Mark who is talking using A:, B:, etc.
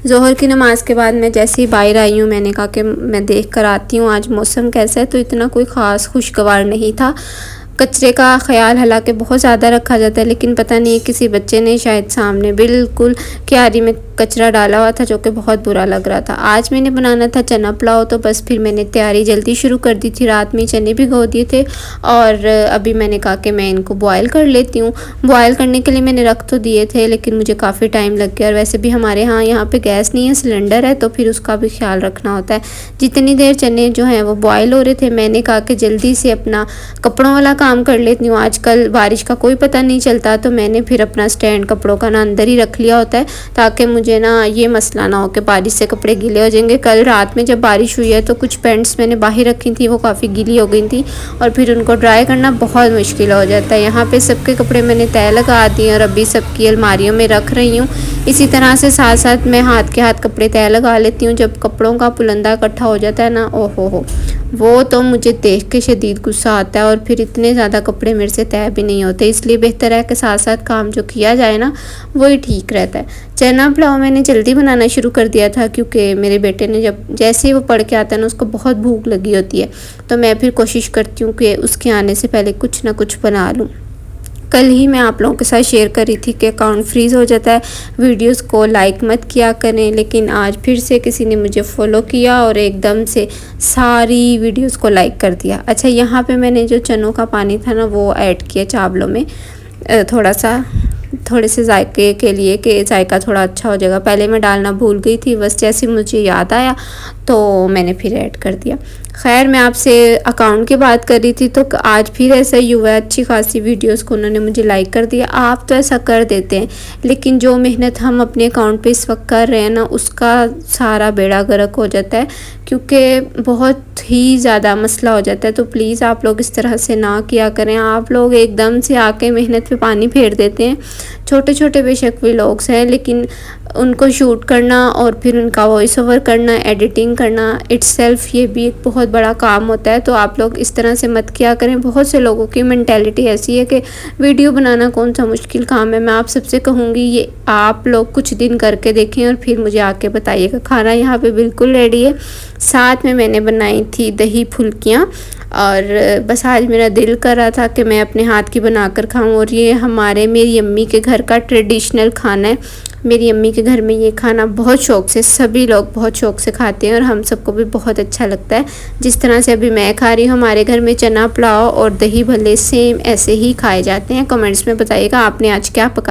A: ज़ोहर की नमाज़ के बाद मैं जैसे ही बाहर आई हूँ, मैंने कहा कि मैं देख कर आती हूँ आज मौसम कैसा है। तो इतना कोई ख़ास खुशगवार नहीं था। कचरे का ख़्याल हालांकि बहुत ज़्यादा रखा जाता है, लेकिन पता नहीं किसी बच्चे ने शायद सामने बिल्कुल क्यारी में कचरा डाला हुआ था, जो कि बहुत बुरा लग रहा था। आज मैंने बनाना था चना पुलाव, तो बस फिर मैंने तैयारी जल्दी शुरू कर दी थी। रात में चने भिगो दिए थे और अभी मैंने कहा कि मैं इनको बॉयल कर लेती हूँ। बॉयल करने के लिए मैंने रख तो दिए थे, लेकिन मुझे काफ़ी टाइम लग गया। और वैसे भी हमारे यहाँ पे गैस नहीं है, सिलेंडर है, तो फिर उसका भी ख्याल रखना होता है। जितनी देर चने जो हैं वो बॉयल हो रहे थे, मैंने कहा कि जल्दी से अपना कपड़ों वाला काम कर लेती हूँ। आजकल बारिश का कोई पता नहीं चलता, तो मैंने फिर अपना स्टैंड कपड़ों का ना अंदर ही रख लिया होता है, ताकि मुझे ना ये मसला ना हो कि बारिश से कपड़े गीले हो जाएंगे। कल रात में जब बारिश हुई है तो कुछ पैंट्स मैंने बाहर रखी थी, वो काफ़ी गीली हो गई थी और फिर उनको ड्राई करना बहुत मुश्किल हो जाता है। यहाँ पे सबके कपड़े मैंने तय लगा दिए और अभी सबकी अलमारियों में रख रही हूँ। इसी तरह से साथ साथ मैं हाथ के हाथ कपड़े तय लगा लेती हूँ। जब कपड़ों का पुलंदा इकट्ठा हो जाता है ना, ओहो हो, वो तो मुझे देख के शदीद गुस्सा आता है और फिर इतने ज़्यादा कपड़े मेरे से तय भी नहीं होते। इसलिए बेहतर है कि साथ साथ काम जो किया जाए ना, वही ठीक रहता है। चना पुलाव मैंने जल्दी बनाना शुरू कर दिया था, क्योंकि मेरे बेटे ने जैसे ही वो पढ़ के आता है ना, उसको बहुत भूख लगी होती है। तो मैं फिर कोशिश करती हूँ कि उसके आने से पहले कुछ ना कुछ बना लूँ। कल ही मैं आप लोगों के साथ शेयर कर रही थी कि अकाउंट फ्रीज़ हो जाता है, वीडियोस को लाइक मत किया करें, लेकिन आज फिर से किसी ने मुझे फॉलो किया और एकदम से सारी वीडियोस को लाइक कर दिया। अच्छा, यहाँ पे मैंने जो चनों का पानी था ना, वो ऐड किया चावलों में थोड़े से जायके के लिए, कि जायका थोड़ा अच्छा हो जाएगा। पहले मैं डालना भूल गई थी, बस जैसे मुझे याद आया तो मैंने फिर ऐड कर दिया। खैर, मैं आपसे अकाउंट की बात कर रही थी, तो आज फिर ऐसा ही हुआ है। अच्छी खासी वीडियोस को उन्होंने मुझे लाइक कर दिया। आप तो ऐसा कर देते हैं, लेकिन जो मेहनत हम अपने अकाउंट पे इस वक्त कर रहे हैं ना, उसका सारा बेड़ा गर्क हो जाता है, क्योंकि बहुत ही ज़्यादा मसला हो जाता है। तो प्लीज़ आप लोग इस तरह से ना किया करें। आप लोग एकदम से आके मेहनत पे पानी फेर देते हैं। छोटे छोटे बेशक व्लॉग्स हैं, लेकिन उनको शूट करना और फिर उनका वॉइस ओवर करना, एडिटिंग करना इट्सेल्फ, ये भी एक बहुत बड़ा काम होता है। तो आप लोग इस तरह से मत किया करें। बहुत से लोगों की मेंटालिटी ऐसी है कि वीडियो बनाना कौन सा मुश्किल काम है। मैं आप सबसे कहूँगी, ये आप लोग कुछ दिन करके देखें और फिर मुझे आके बताइएगा। खाना यहाँ पे बिल्कुल रेडी है। साथ में मैंने बनाई थी दही फुल्कियाँ, और बस आज मेरा दिल कर रहा था कि मैं अपने हाथ की बनाकर खाऊं। और ये मेरी अम्मी के घर का ट्रेडिशनल खाना है। मेरी अम्मी के घर में ये खाना बहुत शौक़ से, सभी लोग बहुत शौक़ से खाते हैं और हम सबको भी बहुत अच्छा लगता है। जिस तरह से अभी मैं खा रही हूँ, हमारे घर में चना पुलाव और दही भल्ले सेम ऐसे ही खाए जाते हैं। कमेंट्स में बताइएगा आपने आज क्या पकाया।